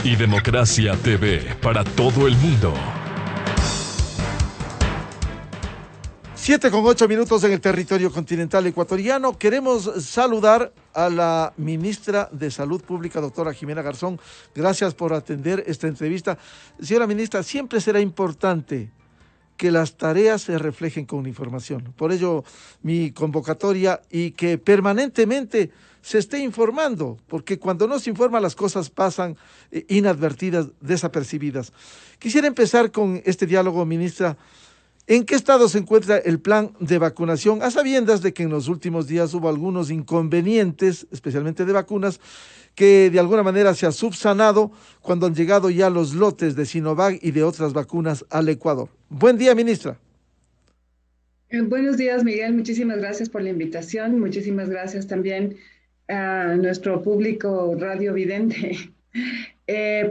y Democracia TV para todo el mundo. 7:08 en el territorio continental ecuatoriano. Queremos saludar a la ministra de Salud Pública, doctora Jimena Garzón. Gracias por atender esta entrevista. Señora ministra, siempre será importante que las tareas se reflejen con información. Por ello, mi convocatoria y que permanentemente se esté informando, porque cuando no se informa las cosas pasan inadvertidas, desapercibidas. Quisiera empezar con este diálogo, ministra. ¿En qué estado se encuentra el plan de vacunación? A sabiendas de que en los últimos días hubo algunos inconvenientes, especialmente de vacunas, que de alguna manera se ha subsanado cuando han llegado ya los lotes de Sinovac y de otras vacunas al Ecuador. Buen día, ministra. Buenos días, Miguel. Muchísimas gracias por la invitación. Muchísimas gracias también a nuestro público radiovidente.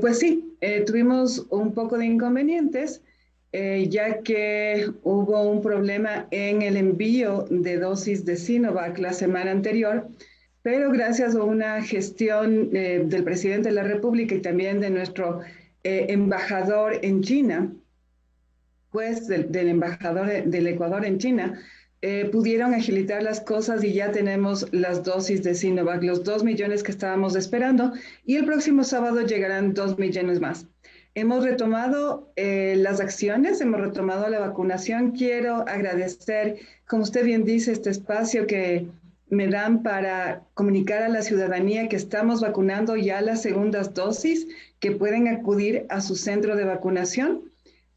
Pues sí, tuvimos un poco de inconvenientes, ya que hubo un problema en el envío de dosis de Sinovac la semana anterior, pero gracias a una gestión del presidente de la República y también de nuestro embajador en China, pues del embajador del Ecuador en China, pudieron agilitar las cosas y ya tenemos las dosis de Sinovac, los 2 millones que estábamos esperando, y el próximo sábado llegarán 2 millones más. Hemos retomado las acciones, hemos retomado la vacunación. Quiero agradecer, como usted bien dice, este espacio que me dan para comunicar a la ciudadanía que estamos vacunando ya las segundas dosis, que pueden acudir a su centro de vacunación,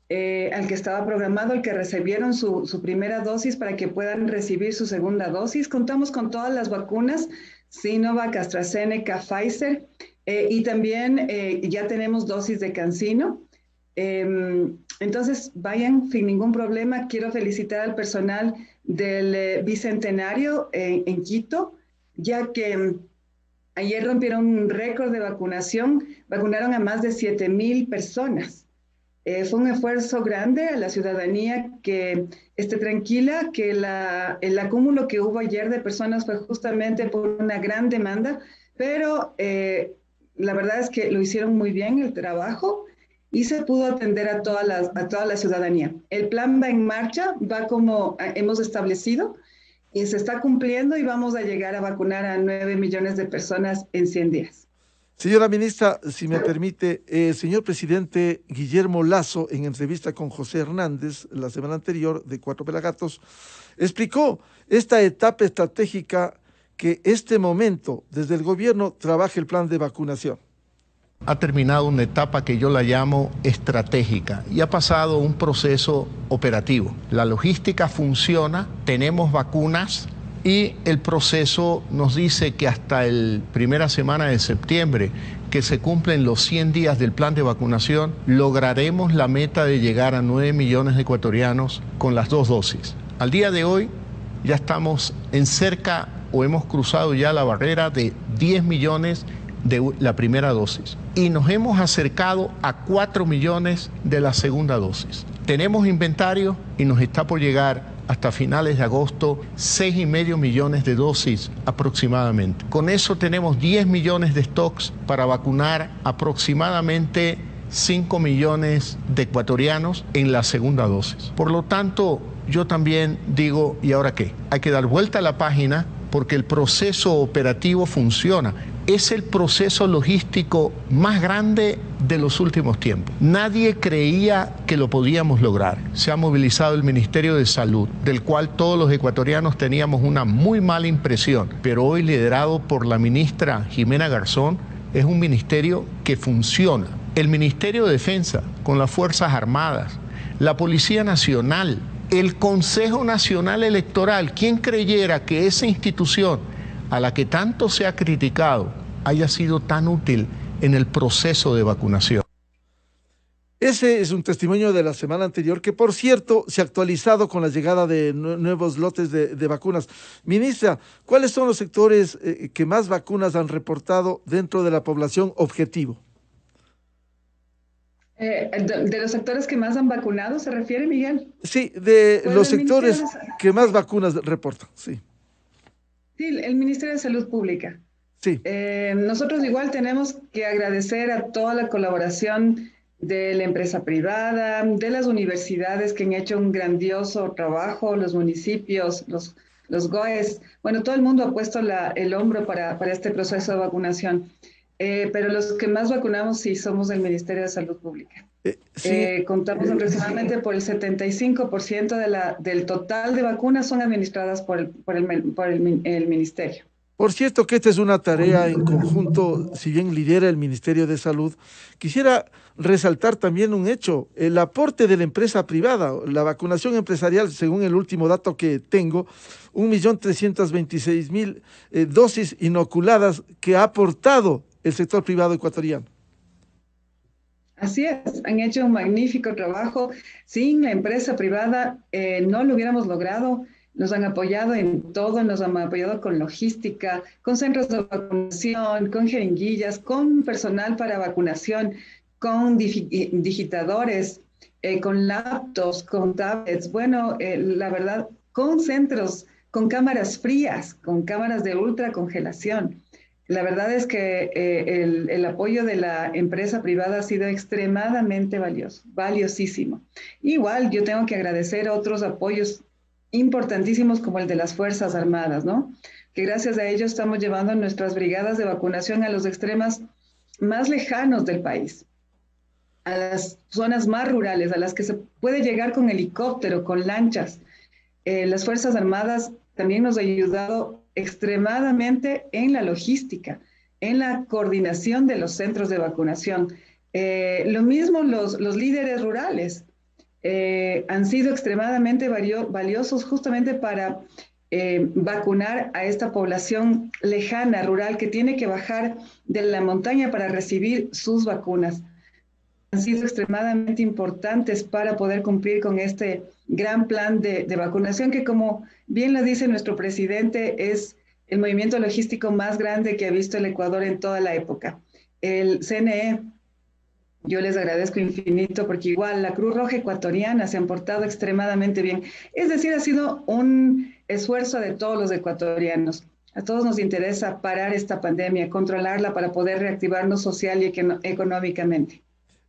al que estaba programado, el que recibieron su primera dosis para que puedan recibir su segunda dosis. Contamos con todas las vacunas, Sinovac, AstraZeneca, Pfizer, y también ya tenemos dosis de CanSino. Entonces, vayan sin ningún problema. Quiero felicitar al personal del Bicentenario en Quito, ya que ayer rompieron un récord de vacunación, vacunaron a más de 7,000 personas. Fue un esfuerzo grande a la ciudadanía que esté tranquila, que el acúmulo que hubo ayer de personas fue justamente por una gran demanda, pero la verdad es que lo hicieron muy bien el trabajo y se pudo atender a toda la ciudadanía. El plan va en marcha, va como hemos establecido y se está cumpliendo y vamos a llegar a vacunar a 9 millones de personas en 100 días. Señora ministra, si me permite, señor presidente Guillermo Lasso, en entrevista con José Hernández la semana anterior de Cuatro Pelagatos, explicó esta etapa estratégica que este momento, desde el gobierno, trabaja el plan de vacunación. Ha terminado una etapa que yo la llamo estratégica y ha pasado un proceso operativo. La logística funciona, tenemos vacunas y el proceso nos dice que hasta la primera semana de septiembre, que se cumplen los 100 días del plan de vacunación, lograremos la meta de llegar a 9 millones de ecuatorianos con las 2 dosis. Al día de hoy ya estamos en cerca o hemos cruzado ya la barrera de 10 millones de la primera dosis y nos hemos acercado a 4 millones de la segunda dosis. Tenemos inventario y nos está por llegar hasta finales de agosto 6,5 millones de dosis aproximadamente. Con eso tenemos 10 millones de stocks para vacunar aproximadamente 5 millones de ecuatorianos en la segunda dosis. Por lo tanto, yo también digo, ¿y ahora qué? Hay que dar vuelta a la página porque el proceso operativo funciona. Es el proceso logístico más grande de los últimos tiempos. Nadie creía que lo podíamos lograr. Se ha movilizado el Ministerio de Salud, del cual todos los ecuatorianos teníamos una muy mala impresión, pero hoy liderado por la ministra Jimena Garzón, es un ministerio que funciona. El Ministerio de Defensa, con las Fuerzas Armadas, la Policía Nacional, el Consejo Nacional Electoral, ¿quién creyera que esa institución a la que tanto se ha criticado haya sido tan útil en el proceso de vacunación? Ese es un testimonio de la semana anterior que, por cierto, se ha actualizado con la llegada de nuevos lotes de vacunas. Ministra, ¿cuáles son los sectores que más vacunas han reportado dentro de la población objetivo? ¿De los sectores que más han vacunado se refiere, Miguel? Sí, de los sectores que más vacunas reportan, sí. Sí, el Ministerio de Salud Pública. Sí. Nosotros igual tenemos que agradecer a toda la colaboración de la empresa privada, de las universidades que han hecho un grandioso trabajo, los municipios, los GOES, bueno, todo el mundo ha puesto el hombro para este proceso de vacunación. Pero los que más vacunamos sí somos del Ministerio de Salud Pública. Sí. Contamos aproximadamente por el 75% del total de vacunas son administradas por el Ministerio. Por cierto que esta es una tarea en conjunto, si bien lidera el Ministerio de Salud, quisiera resaltar también un hecho, el aporte de la empresa privada, la vacunación empresarial, según el último dato que tengo, 1.326.000 dosis inoculadas que ha aportado el sector privado ecuatoriano. Así es, han hecho un magnífico trabajo. Sin la empresa privada no lo hubiéramos logrado. Nos han apoyado en todo, nos han apoyado con logística, con centros de vacunación, con jeringuillas, con personal para vacunación, con digitadores, con laptops, con tablets. Bueno, la verdad, con centros, con cámaras frías, con cámaras de ultracongelación. La verdad es que el apoyo de la empresa privada ha sido extremadamente valioso, valiosísimo. Igual yo tengo que agradecer otros apoyos importantísimos como el de las Fuerzas Armadas, ¿no? Que gracias a ellos estamos llevando nuestras brigadas de vacunación a los extremos más lejanos del país, a las zonas más rurales, a las que se puede llegar con helicóptero, con lanchas. Las Fuerzas Armadas también nos han ayudado extremadamente en la logística, en la coordinación de los centros de vacunación. Lo mismo los líderes rurales. Han sido extremadamente valiosos justamente para vacunar a esta población lejana, rural, que tiene que bajar de la montaña para recibir sus vacunas. Han sido extremadamente importantes para poder cumplir con este gran plan de vacunación que, como bien lo dice nuestro presidente, es el movimiento logístico más grande que ha visto el Ecuador en toda la época. El CNE, yo les agradezco infinito porque igual la Cruz Roja Ecuatoriana se han portado extremadamente bien. Es decir, ha sido un esfuerzo de todos los ecuatorianos. A todos nos interesa parar esta pandemia, controlarla para poder reactivarnos social y económicamente.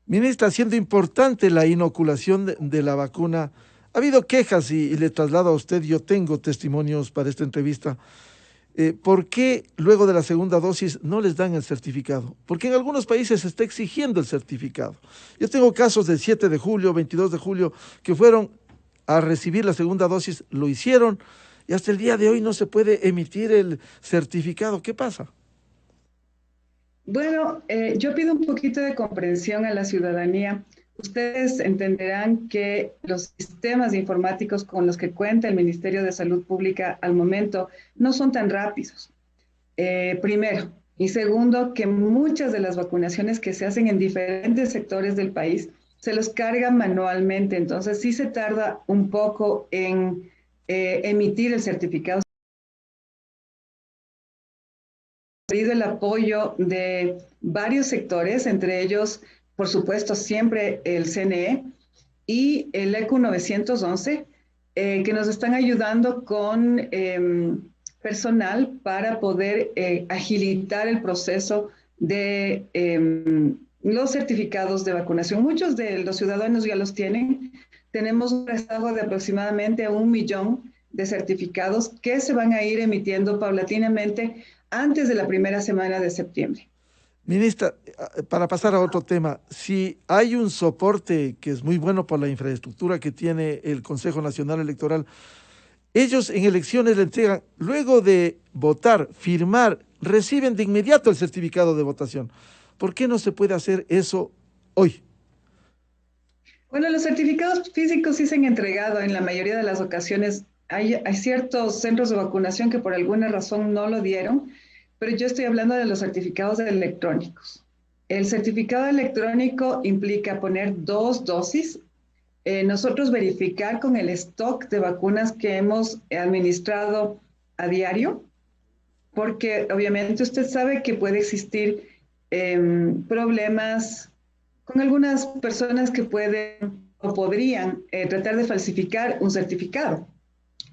Ministra, siendo importante la inoculación de la vacuna, ha habido quejas y le traslado a usted, yo tengo testimonios para esta entrevista. ¿Por qué luego de la segunda dosis no les dan el certificado? Porque en algunos países se está exigiendo el certificado. Yo tengo casos del 7 de julio, 22 de julio, que fueron a recibir la segunda dosis, lo hicieron y hasta el día de hoy no se puede emitir el certificado. ¿Qué pasa? Bueno, yo pido un poquito de comprensión a la ciudadanía. Ustedes entenderán que los sistemas informáticos con los que cuenta el Ministerio de Salud Pública al momento no son tan rápidos. Primero. Y segundo, que muchas de las vacunaciones que se hacen en diferentes sectores del país se los cargan manualmente. Entonces sí se tarda un poco en emitir el certificado. Pedido el apoyo de varios sectores, entre ellos, por supuesto, siempre el CNE y el ECU 911, que nos están ayudando con personal para poder agilitar el proceso de los certificados de vacunación. Muchos de los ciudadanos ya los tienen. Tenemos un rezago de aproximadamente 1 millón de certificados que se van a ir emitiendo paulatinamente antes de la primera semana de septiembre. Ministra, para pasar a otro tema, si hay un soporte que es muy bueno por la infraestructura que tiene el Consejo Nacional Electoral, ellos en elecciones le entregan, luego de votar, firmar, reciben de inmediato el certificado de votación. ¿Por qué no se puede hacer eso hoy? Bueno, los certificados físicos sí se han entregado en la mayoría de las ocasiones. Hay ciertos centros de vacunación que por alguna razón no lo dieron, pero yo estoy hablando de los certificados electrónicos. El certificado electrónico implica poner 2 dosis, nosotros verificar con el stock de vacunas que hemos administrado a diario, porque obviamente usted sabe que puede existir problemas con algunas personas que pueden o podrían tratar de falsificar un certificado.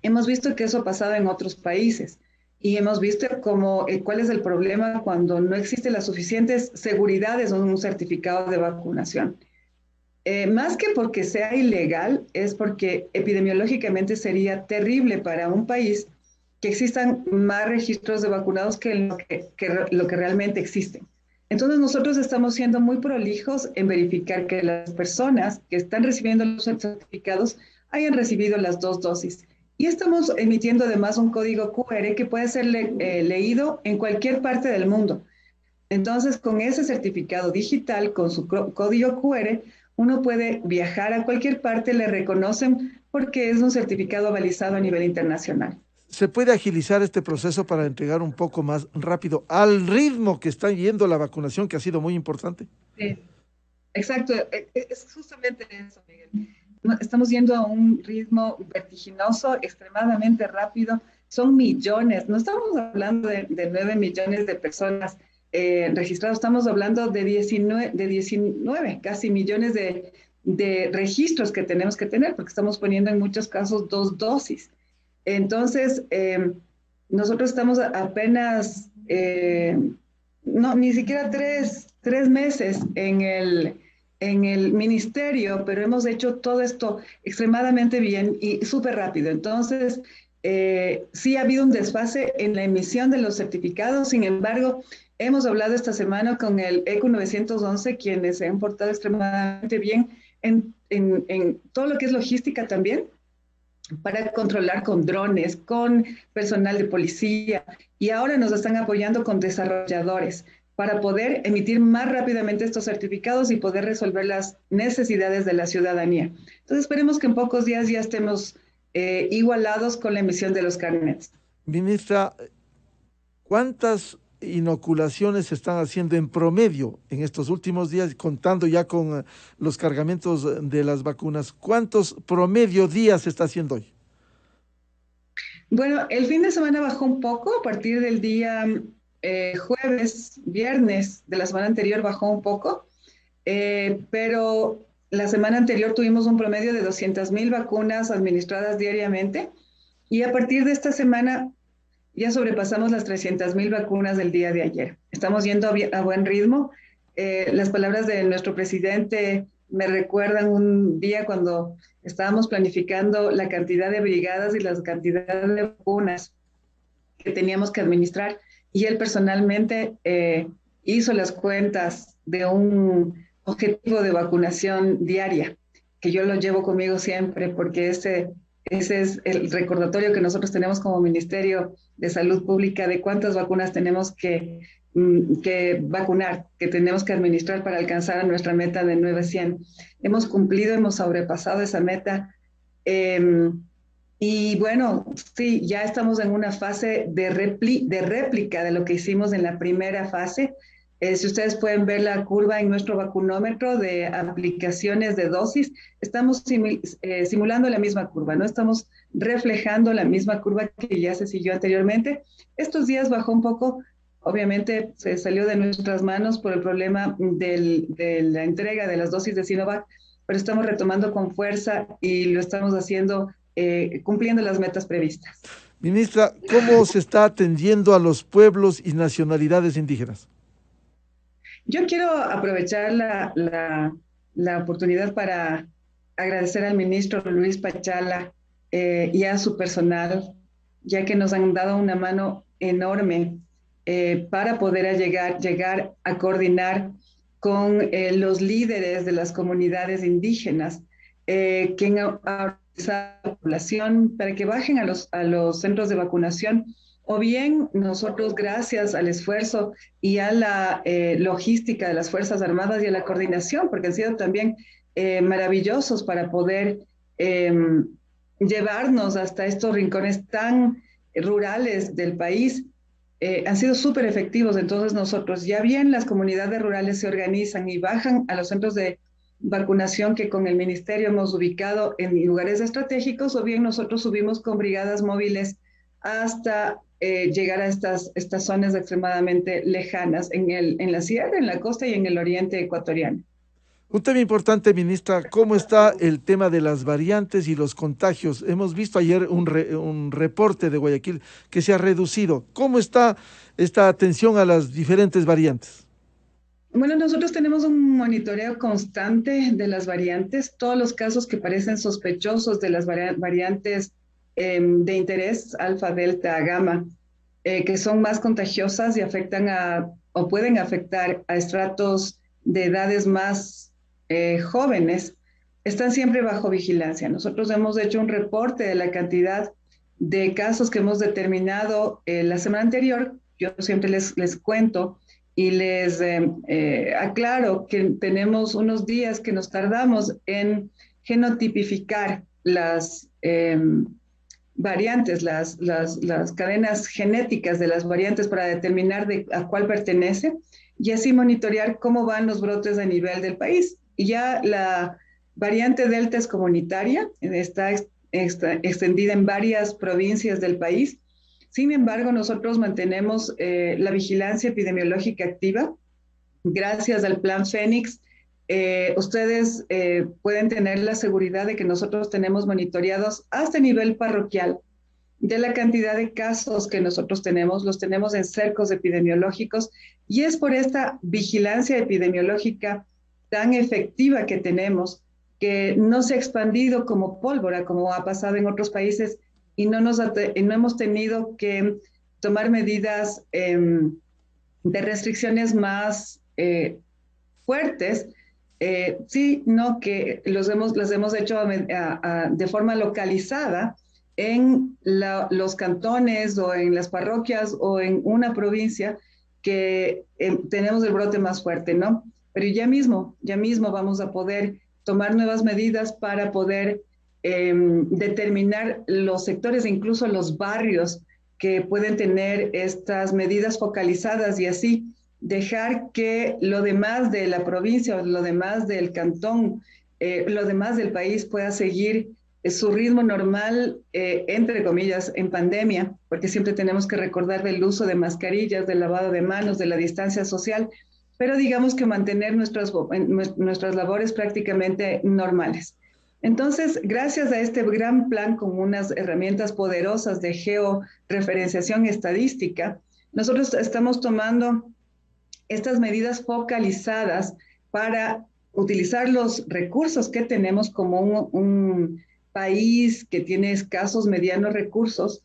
Hemos visto que eso ha pasado en otros países y hemos visto cómo, cuál es el problema cuando no existe la suficiente seguridad de un certificado de vacunación. Más que porque sea ilegal, es porque epidemiológicamente sería terrible para un país que existan más registros de vacunados que lo que realmente existen. Entonces nosotros estamos siendo muy prolijos en verificar que las personas que están recibiendo los certificados hayan recibido las 2 dosis. Y estamos emitiendo además un código QR que puede ser leído en cualquier parte del mundo. Entonces, con ese certificado digital, con su código QR, uno puede viajar a cualquier parte, le reconocen porque es un certificado avalizado a nivel internacional. ¿Se puede agilizar este proceso para entregar un poco más rápido al ritmo que está yendo la vacunación, que ha sido muy importante? Sí, exacto, es justamente eso, Miguel. Estamos yendo a un ritmo vertiginoso, extremadamente rápido. Son millones, no estamos hablando de 9 millones de personas registrados, estamos hablando de 19 casi millones de registros que tenemos que tener, porque estamos poniendo en muchos casos 2 dosis. Entonces, nosotros estamos apenas, no, ni siquiera tres meses en el ministerio, pero hemos hecho todo esto extremadamente bien y súper rápido. Entonces, sí ha habido un desfase en la emisión de los certificados, sin embargo, hemos hablado esta semana con el ECU 911, quienes se han portado extremadamente bien en todo lo que es logística también, para controlar con drones, con personal de policía, y ahora nos están apoyando con desarrolladores para poder emitir más rápidamente estos certificados y poder resolver las necesidades de la ciudadanía. Entonces esperemos que en pocos días ya estemos igualados con la emisión de los carnets. Ministra, ¿cuántas inoculaciones se están haciendo en promedio en estos últimos días, contando ya con los cargamentos de las vacunas? ¿Cuántos promedio días se está haciendo hoy? Bueno, el fin de semana bajó un poco, a partir del día jueves, viernes de la semana anterior bajó un poco, pero la semana anterior tuvimos un promedio de 200,000 vacunas administradas diariamente, y a partir de esta semana ya sobrepasamos las 300,000 vacunas del día de ayer. Estamos yendo a buen ritmo. Las palabras de nuestro presidente me recuerdan un día cuando estábamos planificando la cantidad de brigadas y las cantidades de vacunas que teníamos que administrar, y él personalmente hizo las cuentas de un objetivo de vacunación diaria, que yo lo llevo conmigo siempre, porque ese es el recordatorio que nosotros tenemos como Ministerio de Salud Pública de cuántas vacunas tenemos que vacunar, que tenemos que administrar para alcanzar a nuestra meta de 900. Hemos cumplido, hemos sobrepasado esa meta. Y bueno, sí, ya estamos en una fase de réplica de lo que hicimos en la primera fase. Si ustedes pueden ver la curva en nuestro vacunómetro de aplicaciones de dosis, estamos simulando la misma curva, ¿no? Estamos reflejando la misma curva que ya se siguió anteriormente. Estos días bajó un poco, obviamente se salió de nuestras manos por el problema de la entrega de las dosis de Sinovac, pero estamos retomando con fuerza y lo estamos haciendo cumpliendo las metas previstas. Ministra, ¿cómo se está atendiendo a los pueblos y nacionalidades indígenas? Yo quiero aprovechar la oportunidad para agradecer al ministro Luis Pachala y a su personal, ya que nos han dado una mano enorme para poder llegar a coordinar con los líderes de las comunidades indígenas que han organizado la población para que bajen a los centros de vacunación, o bien nosotros, gracias al esfuerzo y a la logística de las Fuerzas Armadas y a la coordinación, porque han sido también maravillosos para poder llevarnos hasta estos rincones tan rurales del país, han sido súper efectivos. Entonces nosotros, ya bien las comunidades rurales se organizan y bajan a los centros de vacunación que con el ministerio hemos ubicado en lugares estratégicos, o bien nosotros subimos con brigadas móviles hasta llegar a estas zonas extremadamente lejanas en la sierra, en la costa y en el oriente ecuatoriano. Un tema importante, ministra, ¿cómo está el tema de las variantes y los contagios? Hemos visto ayer un reporte de Guayaquil que se ha reducido. ¿Cómo está esta atención a las diferentes variantes? Bueno, nosotros tenemos un monitoreo constante de las variantes. Todos los casos que parecen sospechosos de las variantes de interés, alfa, delta, gamma, que son más contagiosas y afectan o pueden afectar a estratos de edades más jóvenes, están siempre bajo vigilancia. Nosotros hemos hecho un reporte de la cantidad de casos que hemos determinado la semana anterior. Yo siempre les cuento y les aclaro que tenemos unos días que nos tardamos en genotipificar las variantes, las cadenas genéticas de las variantes para determinar a cuál pertenece y así monitorear cómo van los brotes a nivel del país. Y ya la variante Delta es comunitaria, está extendida en varias provincias del país. Sin embargo, nosotros mantenemos la vigilancia epidemiológica activa. Gracias al Plan Fénix, ustedes pueden tener la seguridad de que nosotros tenemos monitoreados hasta nivel parroquial de la cantidad de casos que nosotros tenemos, los tenemos en cercos epidemiológicos y es por esta vigilancia epidemiológica tan efectiva que tenemos que no se ha expandido como pólvora, como ha pasado en otros países, y no hemos tenido que tomar medidas de restricciones más fuertes, sino que las hemos hecho de forma localizada en los cantones o en las parroquias o en una provincia que tenemos el brote más fuerte, ¿no? Pero ya mismo vamos a poder tomar nuevas medidas para poder determinar los sectores e incluso los barrios que pueden tener estas medidas focalizadas y así dejar que lo demás de la provincia o lo demás del cantón, lo demás del país pueda seguir su ritmo normal, entre comillas, en pandemia, porque siempre tenemos que recordar del uso de mascarillas, del lavado de manos, de la distancia social, pero digamos que mantener nuestras labores prácticamente normales. Entonces, gracias a este gran plan con unas herramientas poderosas de georreferenciación estadística, nosotros estamos tomando estas medidas focalizadas para utilizar los recursos que tenemos como un país que tiene escasos medianos recursos,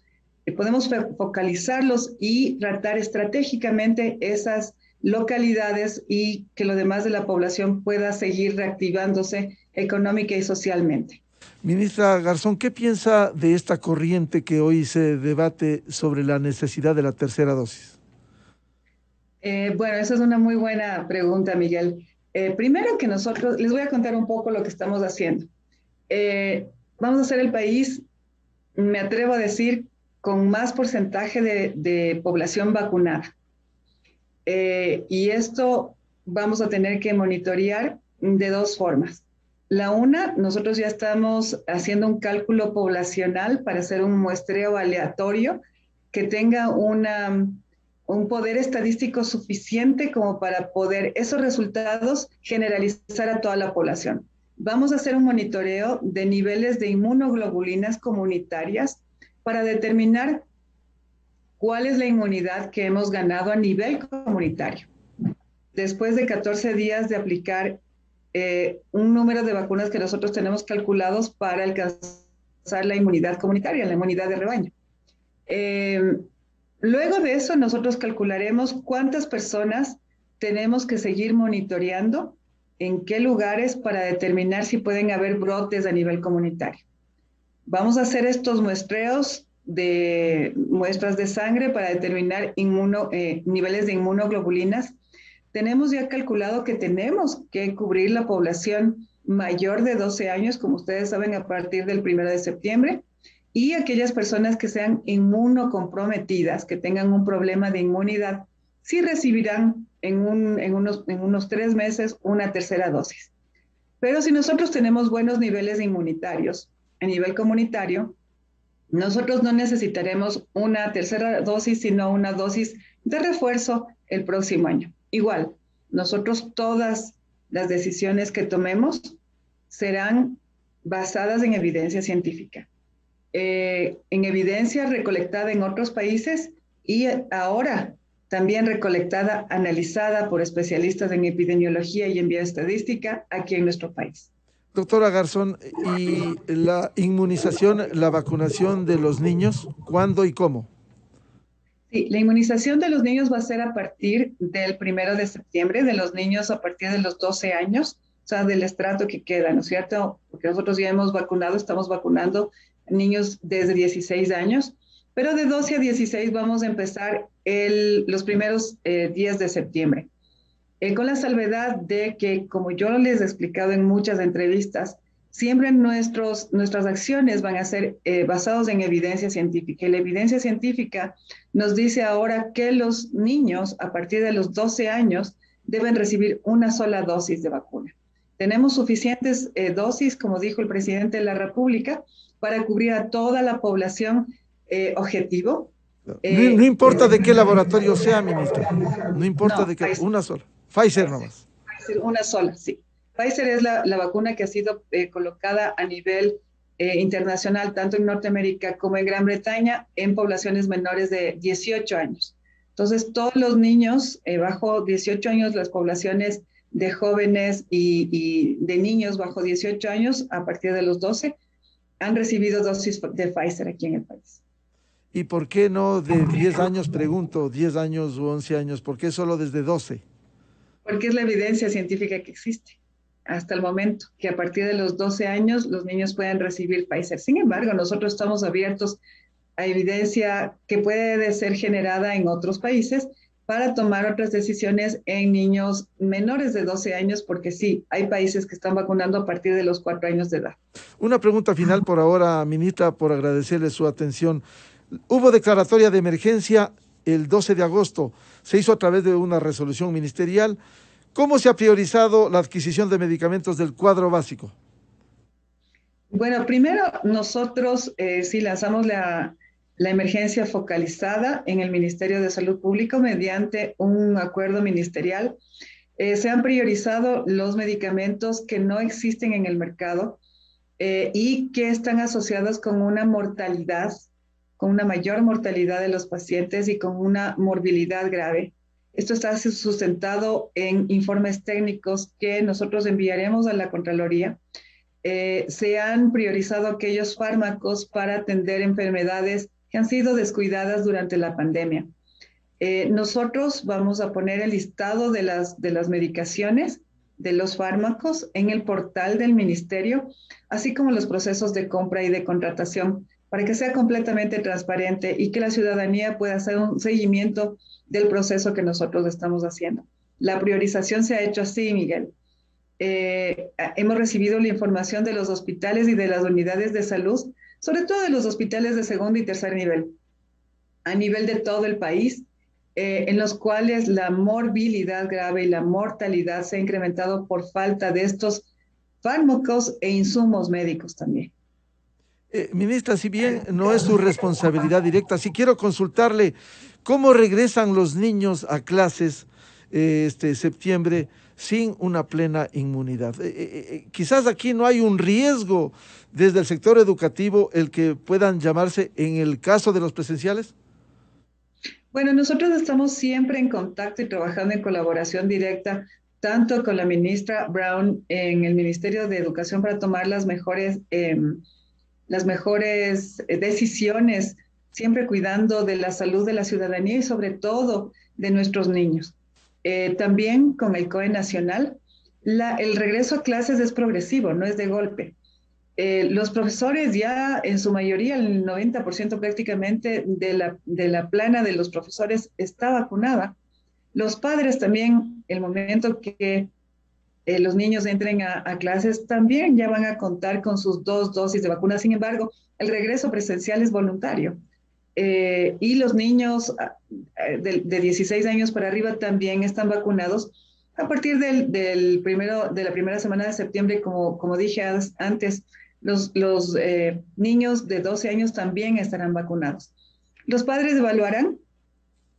podemos focalizarlos y tratar estratégicamente esas localidades y que lo demás de la población pueda seguir reactivándose económica y socialmente. Ministra Garzón, ¿qué piensa de esta corriente que hoy se debate sobre la necesidad de la tercera dosis? Bueno, esa es una muy buena pregunta, Miguel. Primero que nosotros, les voy a contar un poco lo que estamos haciendo. Vamos a ser el país, me atrevo a decir, con más porcentaje de población vacunada. Y esto vamos a tener que monitorear de dos formas. La una, nosotros ya estamos haciendo un cálculo poblacional para hacer un muestreo aleatorio que tenga un poder estadístico suficiente como para poder esos resultados generalizar a toda la población. Vamos a hacer un monitoreo de niveles de inmunoglobulinas comunitarias para determinar cuál es la inmunidad que hemos ganado a nivel comunitario. Después de 14 días de aplicar un número de vacunas que nosotros tenemos calculados para alcanzar la inmunidad comunitaria, la inmunidad de rebaño. Luego de eso, nosotros calcularemos cuántas personas tenemos que seguir monitoreando, en qué lugares para determinar si pueden haber brotes a nivel comunitario. Vamos a hacer estos muestreos de muestras de sangre para determinar niveles de inmunoglobulinas. Tenemos ya calculado que tenemos que cubrir la población mayor de 12 años, como ustedes saben, a partir del 1 de septiembre, y aquellas personas que sean inmunocomprometidas, que tengan un problema de inmunidad, sí recibirán en unos 3 meses una tercera dosis. Pero si nosotros tenemos buenos niveles inmunitarios a nivel comunitario, nosotros no necesitaremos una tercera dosis, sino una dosis de refuerzo el próximo año. Igual, nosotros todas las decisiones que tomemos serán basadas en evidencia científica, en evidencia recolectada en otros países y ahora también recolectada, analizada por especialistas en epidemiología y en bioestadística aquí en nuestro país. Doctora Garzón, ¿y la inmunización, la vacunación de los niños, cuándo y cómo? Sí, la inmunización de los niños va a ser a partir del 1 de septiembre, de los niños a partir de los 12 años, o sea, del estrato que queda, ¿no es cierto? Porque nosotros ya hemos vacunado, estamos vacunando niños desde 16 años, pero de 12 a 16 vamos a empezar los primeros días de septiembre. Con la salvedad de que, como yo les he explicado en muchas entrevistas, siempre nuestras acciones van a ser basadas en evidencia científica. Y la evidencia científica nos dice ahora que los niños a partir de los 12 años deben recibir una sola dosis de vacuna. Tenemos suficientes dosis, como dijo el presidente de la República, para cubrir a toda la población objetivo. No importa de qué laboratorio sea, ministra. No importa No, de qué, una sola. Pfizer nomás. Pfizer, una sola, sí. Pfizer es la vacuna que ha sido colocada a nivel internacional, tanto en Norteamérica como en Gran Bretaña, en poblaciones menores de 18 años. Entonces, todos los niños bajo 18 años, las poblaciones de jóvenes y de niños bajo 18 años, a partir de los 12, han recibido dosis de Pfizer aquí en el país. ¿Y por qué no de 10 años, pregunto, 10 años u 11 años? ¿Por qué solo desde 12? Porque es la evidencia científica que existe hasta el momento, que a partir de los 12 años los niños pueden recibir Pfizer. Sin embargo, nosotros estamos abiertos a evidencia que puede ser generada en otros países para tomar otras decisiones en niños menores de 12 años, porque sí, hay países que están vacunando a partir de los 4 años de edad. Una pregunta final por ahora, ministra, por agradecerle su atención. Hubo declaratoria de emergencia el 12 de agosto, se hizo a través de una resolución ministerial. ¿Cómo se ha priorizado la adquisición de medicamentos del cuadro básico? Bueno, primero nosotros sí lanzamos la emergencia focalizada en el Ministerio de Salud Pública mediante un acuerdo ministerial. Se han priorizado los medicamentos que no existen en el mercado y que están asociados con una mortalidad, con una mayor mortalidad de los pacientes y con una morbilidad grave. Esto está sustentado en informes técnicos que nosotros enviaremos a la Contraloría. Se han priorizado aquellos fármacos para atender enfermedades que han sido descuidadas durante la pandemia. Nosotros vamos a poner el listado de las medicaciones, de los fármacos en el portal del ministerio, así como los procesos de compra y de contratación, para que sea completamente transparente y que la ciudadanía pueda hacer un seguimiento del proceso que nosotros estamos haciendo. La priorización se ha hecho así, Miguel. Hemos recibido la información de los hospitales y de las unidades de salud, sobre todo de los hospitales de segundo y tercer nivel, a nivel de todo el país, en los cuales la morbilidad grave y la mortalidad se ha incrementado por falta de estos fármacos e insumos médicos también. Ministra, si bien no es su responsabilidad directa, sí quiero consultarle cómo regresan los niños a clases este septiembre sin una plena inmunidad. Quizás aquí no hay un riesgo desde el sector educativo el que puedan llamarse en el caso de los presenciales. Bueno, nosotros estamos siempre en contacto y trabajando en colaboración directa, tanto con la ministra Brown en el Ministerio de Educación para tomar las mejores decisiones, siempre cuidando de la salud de la ciudadanía y sobre todo de nuestros niños. También con el COE Nacional, el regreso a clases es progresivo, no es de golpe. Los profesores ya en su mayoría, el 90% prácticamente de la plana de los profesores está vacunada. Los padres también, el momento que los niños entren a clases, también ya van a contar con sus 2 dosis de vacuna. Sin embargo, el regreso presencial es voluntario. Y los niños de 16 años para arriba también están vacunados a partir de la primera semana de septiembre, como dije antes. Los niños de 12 años también estarán vacunados. Los padres evaluarán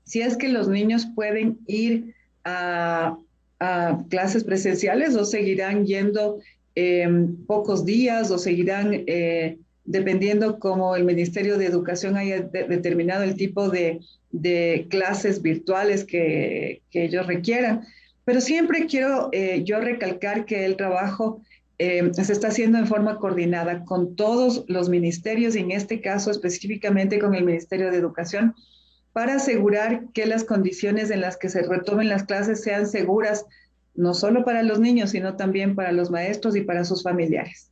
si es que los niños pueden ir a a clases presenciales o seguirán yendo pocos días o seguirán dependiendo como el Ministerio de Educación haya determinado el tipo de clases virtuales que ellos requieran. Pero siempre quiero yo recalcar que el trabajo se está haciendo en forma coordinada con todos los ministerios y en este caso específicamente con el Ministerio de Educación para asegurar que las condiciones en las que se retomen las clases sean seguras, no solo para los niños, sino también para los maestros y para sus familiares.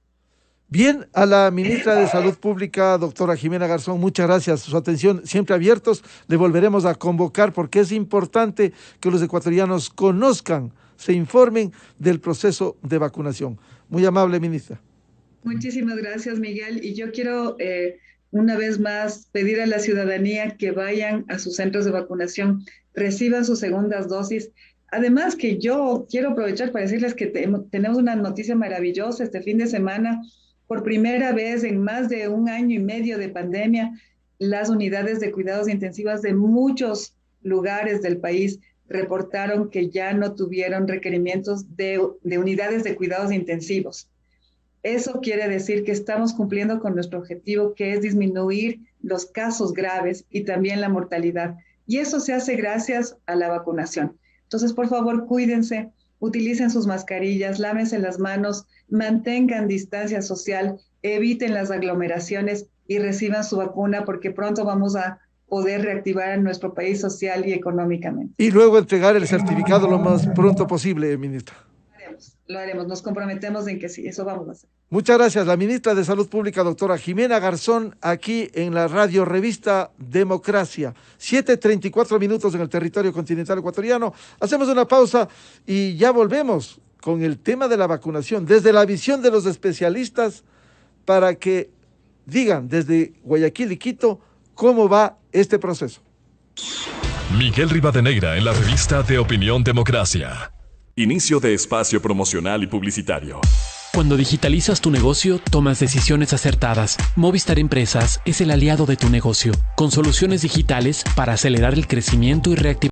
Bien, a la ministra de Salud Pública, doctora Jimena Garzón, muchas gracias. Su atención siempre abiertos. Le volveremos a convocar porque es importante que los ecuatorianos conozcan, se informen del proceso de vacunación. Muy amable, ministra. Muchísimas gracias, Miguel. Y yo quiero una vez más pedir a la ciudadanía que vayan a sus centros de vacunación, reciban sus segundas dosis. Además que yo quiero aprovechar para decirles que tenemos una noticia maravillosa este fin de semana. Por primera vez en más de 1 año y medio de pandemia, las unidades de cuidados intensivos de muchos lugares del país reportaron que ya no tuvieron requerimientos de unidades de cuidados intensivos. Eso quiere decir que estamos cumpliendo con nuestro objetivo, que es disminuir los casos graves y también la mortalidad. Y eso se hace gracias a la vacunación. Entonces, por favor, cuídense, utilicen sus mascarillas, lávense las manos, mantengan distancia social, eviten las aglomeraciones y reciban su vacuna porque pronto vamos a poder reactivar a nuestro país social y económicamente. Y luego entregar el certificado lo más pronto posible, ministra. Lo haremos, nos comprometemos en que sí, eso vamos a hacer. Muchas gracias. La ministra de Salud Pública, doctora Jimena Garzón, aquí en la radio revista Democracia. 7:34 minutos en el territorio continental ecuatoriano. Hacemos una pausa y ya volvemos con el tema de la vacunación, desde la visión de los especialistas, para que digan desde Guayaquil y Quito cómo va este proceso. Miguel Rivadeneira en la revista de Opinión Democracia. Inicio de espacio promocional y publicitario. Cuando digitalizas tu negocio, tomas decisiones acertadas. Movistar Empresas es el aliado de tu negocio, con soluciones digitales para acelerar el crecimiento y reactivar